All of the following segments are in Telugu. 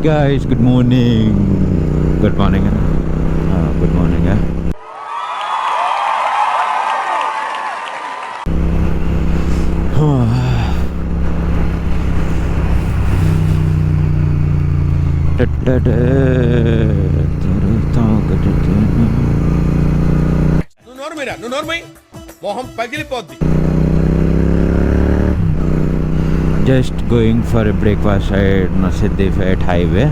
guys, good morning. Good morning. Good morning. నువ్వు నోర్మై మొహం పగిలిపోద్ది. Just going for a breakfast at Siddipet highway.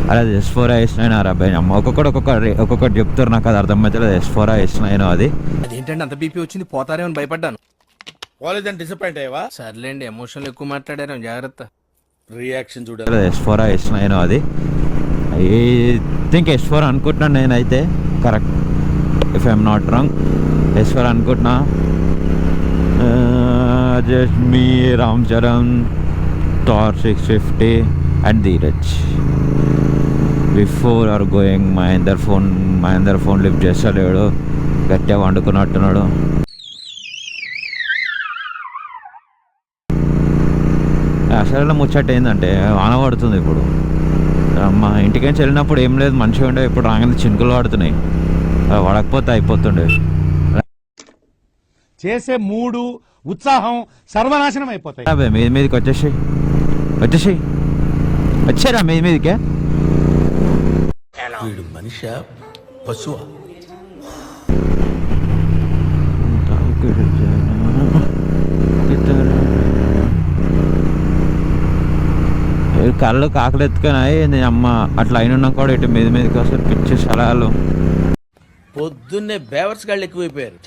అలా S4 S9 అబ్బాయి అమ్మ ఒక్కొక్కటి చెప్తారు, నాకు అది అర్థమవుతుంది. S4 S9 అది అదేంటంటే అంత బీపీ వచ్చింది, పోతారేమని భయపడ్డాను. కాలేజ్ డిసప్పాయింట్ అయ్యావా? సర్లేండి, ఎమోషనల్ ఎక్కువ మాట్లాడారు, జాగ్రత్త. రియాక్షన్ చూడాలి. S4 S9 అది ఐ థింక్ S4 అనుకుంటున్నాను నేనైతే, correct if I'm not wrong. S4 అనుకుంటున్నా. Just me Ram Charan, Thar 650 and Dheeraj. Before are going Mahender phone lift చేస్తలేడు, గట్టిగా వండుకున్నట్టున్నాడు. అసలు ముచ్చట ఏంటంటే వాన పడుతుంది ఇప్పుడు. మా ఇంటికి వెళ్ళినప్పుడు ఏం లేదు, మంచిగా ఉండే. ఇప్పుడు రాగానే చినుకులు పడుతున్నాయి, పడకపోతే అయిపోతుండే. చేసే మూడు ఉత్సాహం సర్వనాశనం అయిపోతాయి. అబ్బాయి మీదికి వచ్చారా మీదికే? వీడు మనిషి పశువా? కళ్ళు కాకలు ఎత్తుకున్నాయి. నేను అమ్మ అట్లా అయినా కూడా ఇటు మీదకి వస్తారు పిచ్చి స్థలాలు. పొద్దున్నే బేవర్స్ గాళ్ళు ఎక్కువైపోయారు.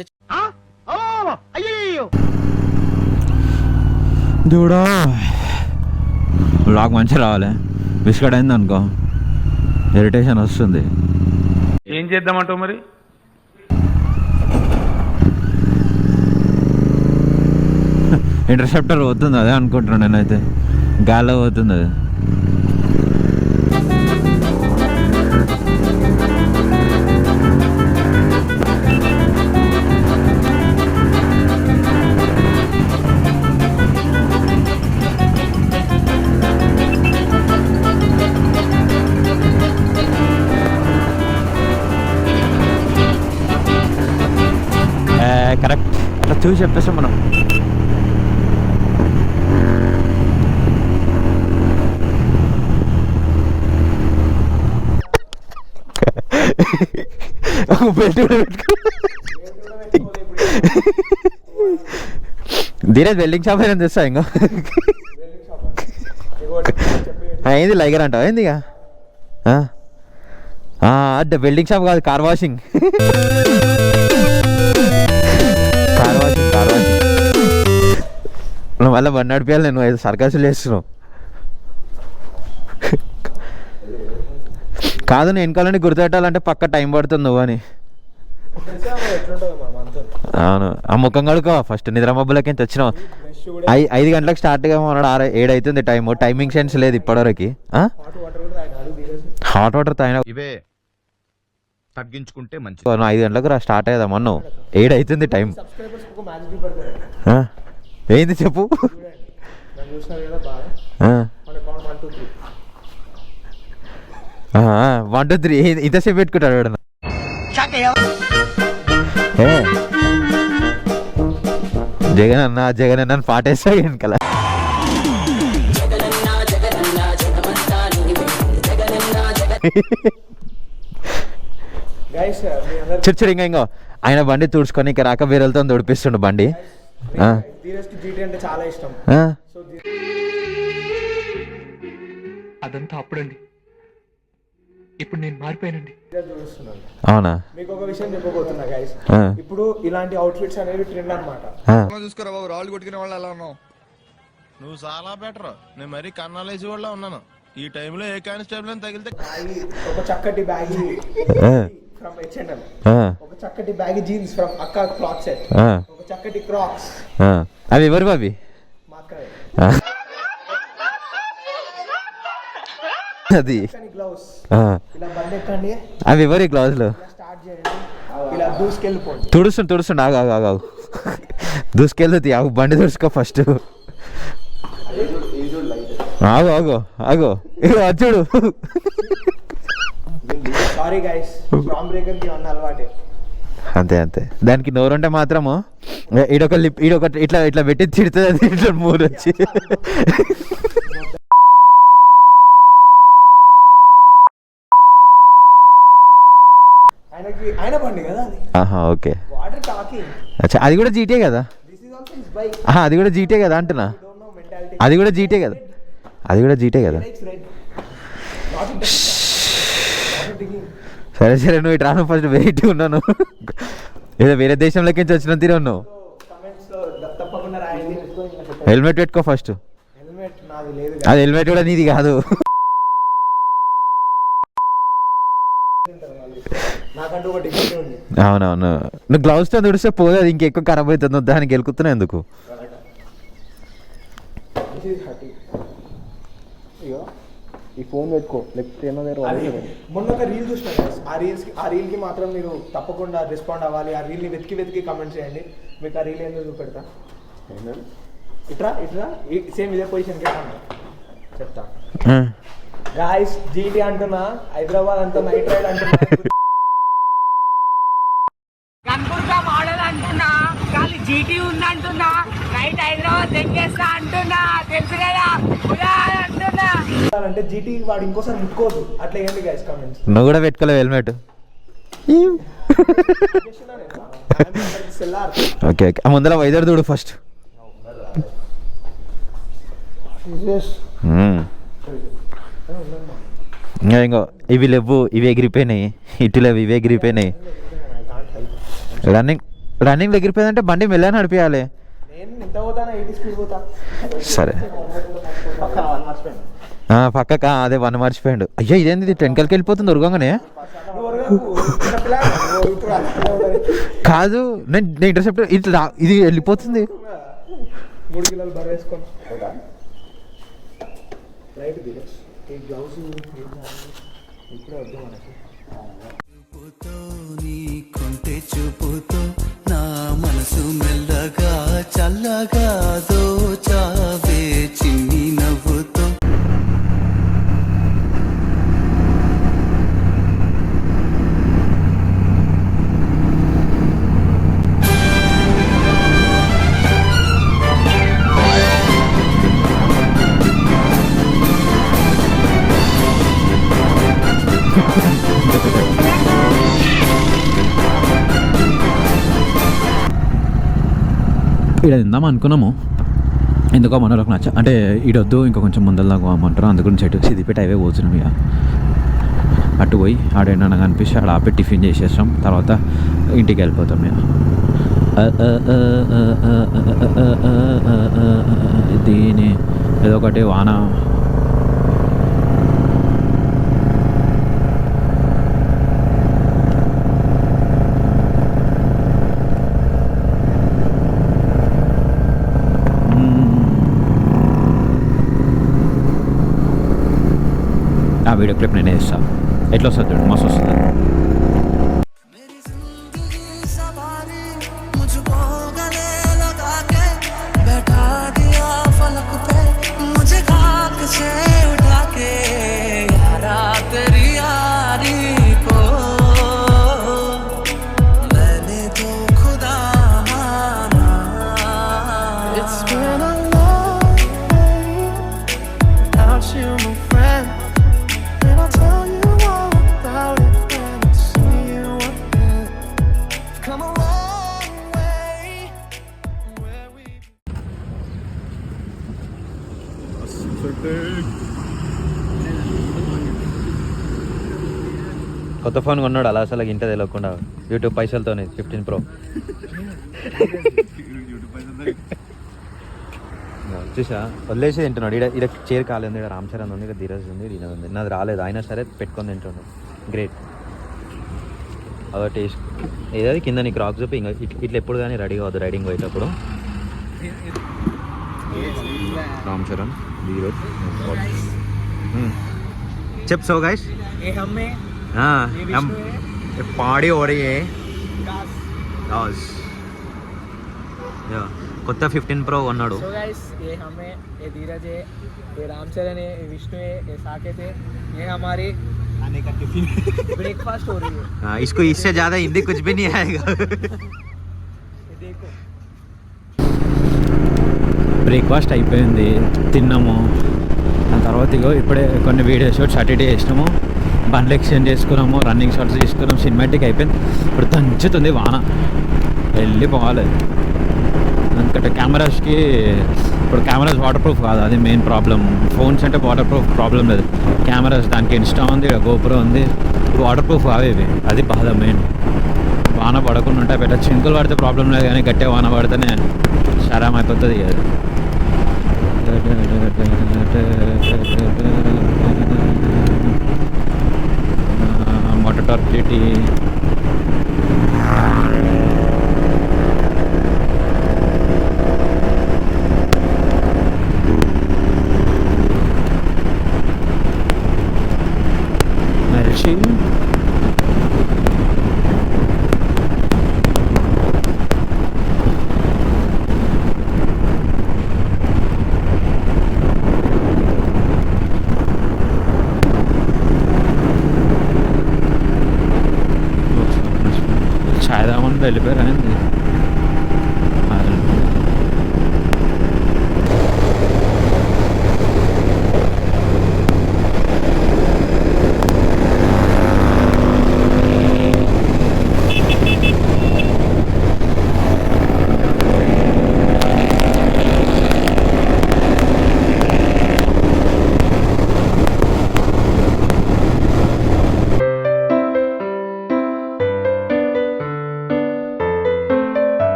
చూడా బ్లాగ్ మంచిగా రావాలి. బిస్కెట్ అయింది అనుకో ఇరిటేషన్ వస్తుంది. ఏం చేద్దామంటావు మరి? ఇంటర్సెప్టర్ పోతుంది, అదే అనుకుంటున్నాను నేనైతే. గాల్లో పోతుంది అది. కరెక్ట్, అట్లా చూసి చెప్పేస్తాం మనం. ధీరజ్ వెల్డింగ్ షాప్ అయినా తెస్తా ఇంకా ఏంది లైగర్ అంటావు ఏంది? ఇక అంటే వెల్డింగ్ షాప్ కాదు, కార్ వాషింగ్. నువ్వు మళ్ళీ బండి నడిపేయాలి, నేను ఐదు సర్కస్లు వేస్తున్నావు. కాదు, నేను వెనకాలని గుర్తుపెట్టాలంటే పక్క టైం పడుతుంది నువ్వు అని. అవును, ఆ ముఖం కడుకో ఫస్ట్. నిద్ర మబ్బులకి వచ్చినావు. 5 గంటలకు స్టార్ట్గా ఉన్నాడు, 7 అవుతుంది టైము. టైమింగ్ సెన్స్ లేదు ఇప్పటివరకు. హాట్ వాటర్ తాగినా ఇవే తగ్గించుకుంటే మంచి. 5 గంటలకు స్టార్ట్ అయ్యేదా మొన్న, 7 అవుతుంది టైం. ఏంది చెప్పు? 1 2 3 ఇంతసేపు పెట్టుకుంటాడు వాడు. జగన్ అన్న పాటేస్తా వెనకాల. చిరుచురు ఇంకా ఆయన బండి తుడుచుకొని ఇక రాక వేరేలతో తుడిపిస్తుండు బండి. అదంతా అప్పుడండి, ఇప్పుడు నేను మారిపోయానండి. అవునా? మీకు ఒక విషయం చెప్పబోతున్నా గైస్. ఇప్పుడు ఇలాంటి అవుట్ఫిట్స్ అనేవి ట్రెండ్ అన్నమాట. చూసుకోరా బాబు, రాళ్ళు కొట్టుకునే వాళ్ళు ఎలా ఉన్నావు? నువ్వు చాలా బెటర్, నేను మరీ కన్నాలేసి వాళ్ళ ఉన్నాను. ఈ టైంలో ఏ కానిస్టేబుల్ తగిలితే ఒక చక్కటి బ్యాగీ ఫ్రమ్ H&M, ఒక చక్కటి బ్యాగీ జీన్స్ ఫ్రమ్ అక్క క్లాత్ సెట్, ఒక చక్కటి క్రాక్స్. అవి ఎవరు బాబీ? మా అక్క. అది గ్లౌస్ ఇలా బండి ఎక్కండి. అవి ఎవరి గ్లౌజ్లు? స్టార్ట్ చేయండి, ఇలా దూసుకెళ్ళిపోండి. తుడుస్తుండు ఆగు దూసుకెళ్తుంది. బండి తుడుచుకో ఫస్ట్. ఆగు ఆగు ఆగు ఇగో చూడు. సారీ గైస్, స్టామ్ బ్రేకర్ కి అన్న అలవాటే. అంతే అంతే, దానికి నోరుంటే మాత్రము ఈడొక ఇట్లా ఇట్లా పెట్టి తిడుతుంది, అది ఇట్లా మూడు వచ్చి. ఆయన బండి కదా అది. ఆహా ఓకే, వాటర్ టాకింగ్. అచ్చా అది కూడా జీటే కదా. This is also his bike. అది కూడా జీటే కదా అంటున్నా. Don't know mentality. అది కూడా జీటే కదా, అది కూడా జీటే కదా. Likes red. Not interested. సరే సరే, నువ్వు ఇటు రాను, ఫస్ట్ వెయిట్ ఉన్నాను. ఏదో వేరే దేశంలోకి నుంచి వచ్చిన తీరు ఉన్నావు. కమెంట్స్ లో తప్పకుండా రాయండి. హెల్మెట్ పెట్టుకో ఫస్ట్. హెల్మెట్ నాది లేదు. అది హెల్మెట్ కూడా నీది కాదు. నాకంటూ ఒక టికెట్ ఉంది. అవునవును, నువ్వు గ్లౌస్ తో తుడిస్తే పోదు, అది ఇంకెక్కువ ఖరాబ్ అవుతుంది. దానికి గెలుకుతున్నావు ఎందుకు? ఇగో ఈ ఫోన్ పెట్టుకో, లేకపోతే ఏమో మొన్న ఒక రీల్ చూసిన, ఆ రీల్ కి మాత్రం మీరు తప్పకుండా రెస్పాండ్ అవ్వాలి. ఆ రీల్ ని వెతికి కమెంట్ చేయండి. మీకు ఆ రీల్ ఏందో చూపెడతా. ఇట్రా ఇట్రా, సేమ్ ఇదే పొజిషన్ చెప్తా. గాయ్స్, జీటీ అంటున్నా, హైదరాబాద్ అంటున్నా, నైట్ రైడ్ అంటున్నా, కన్పూర్గా మోడల్ అంటున్నా, ఖాళీ జీటీ ఉందంటున్నా, నైట్ హైదరాబాద్ తెచ్చేస్తా అంటున్నా, తెలుసు కదా అంటున్నా. అంటే జీటీ వాడు ఇంకోసారి ముట్టుకోదు. అట్లా ఏంటి గైస్ కమెంట్స్. నువ్వు కూడా పెట్టుకోలేవు హెల్మెట్. ఓకే ఓకే, ముందర వైదర్ చూడు ఫస్ట్. ఇంకో ఇవి లేవు, ఇవి ఎగిరిపోయినాయి. ఇటు లేవు, ఇవి ఎగిరిపోయినాయి. రన్నింగ్ ఎగిరిపోయిందంటే బండి మెల్లగా నడిపియాలి. సరే పక్కక అదే 1 మర్చిపోయాడు. అయ్యో ఇదేంది 10 వెళ్ళిపోతుంది ఉరగంగానే. కాదు, నేను ఇంటర్సెప్ట్ ఇట్లా ఇది వెళ్ళిపోతుంది. 3 కిలోలు బరువు వేసుకోండి. రైట్ దిగచ్చు. ఈ గ్లౌస్ ఇప్పుడే వద్దు మనకి. నీకుంటే చూపుతో నా మనసు మెల్లగా చల్లగా దోచావే చిన్ని నవ్వుతో. ఇక్కడ తిందాం అనుకున్నాము, ఎందుకో మనలోకి నచ్చ అంటే ఈడొద్దు ఇంకా కొంచెం ముందరలాగా పోమంటారు. అందుగురించి అటు సిద్దిపేట హైవే పోతున్నాం. ఇక అటు పోయి ఆడేనా కనిపిస్తే ఆడ ఆపి టిఫిన్ చేసేస్తాం, తర్వాత ఇంటికి వెళ్ళిపోతాం. ఇక దీని ఏదో ఒకటి వాన ఆ వీడియో క్లిప్ నేనే ఇస్తాను. ఎట్లా వస్తుంది చూడండి, మస్తు వస్తుంది. కొత్త ఫోన్ కొన్నాడు అలా అసలు ఇంట తెలియకుండా, యూట్యూబ్ పైసలతోనే 15 Pro. చూసా వదిలేసి తింటున్నాడు. ఇక్కడ చైర్ కాలేదు, ఇక్కడ రామ్ చరణ్ ఉంది, ఇక్కడ ధీరజ్ ఉంది, ఈయన ఉంది. నాది రాలేదు, అయినా సరే పెట్టుకొని తింటున్నాడు. గ్రేట్. అదో టేస్ట్ ఏదది కింద నీకు రాక్ చూపి. ఇంకా ఇట్లా ఎప్పుడు కానీ రెడీ కావద్దు రైడింగ్ పోయేటప్పుడు. రామ్ చరణ్, ధీరజ్. చెప్ సో गाइस, हम पार्टी हो रही है। కొత్త 15 Pro కొన్నాడు. So guys, ये हमें ये धीरज है, ये रामचरण है, ये विष्णु है, ये साकेत है, ये हमारी आने का टिफिन ब्रेकफास्ट हो रही है. इसको इससे ज़्यादा हिंदी कुछ भी नहीं आएगा. ये देखो బ్రేక్ఫాస్ట్ అయిపోయింది, తిన్నాము. దాని తర్వాత ఇగో ఇప్పుడే కొన్ని వీడియో షూట్స్ సాటర్డే చేసినాము, బండ్లు ఎక్స్చేంజ్ చేసుకున్నాము, రన్నింగ్ షాట్స్ తీసుకున్నాము, సినిమాటిక్ అయిపోయింది. ఇప్పుడు దంచుతుంది వాన, వెళ్ళిపోవాలి. ఎందుకంటే కెమెరాస్కి ఇప్పుడు కెమెరాస్ వాటర్ ప్రూఫ్ కాదు, అది మెయిన్ ప్రాబ్లం. ఫోన్స్ అంటే వాటర్ ప్రూఫ్ ప్రాబ్లం లేదు, కెమెరాస్ దానికి ఇన్స్టా ఉంది, గోప్రో ఉంది, వాటర్ ప్రూఫ్ కావేవి, అది బాధ మెయిన్. వాన పడకుండా ఉంటే పెద్ద చింకులు పడితే ప్రాబ్లం లేదు, కానీ గట్టిగా వాన పడితేనే శరం అయిపోతుంది. మోటార్ టార్క్ జీటీ మనిషి ఛాయ్ తాగమని వెళ్ళిపోయారు.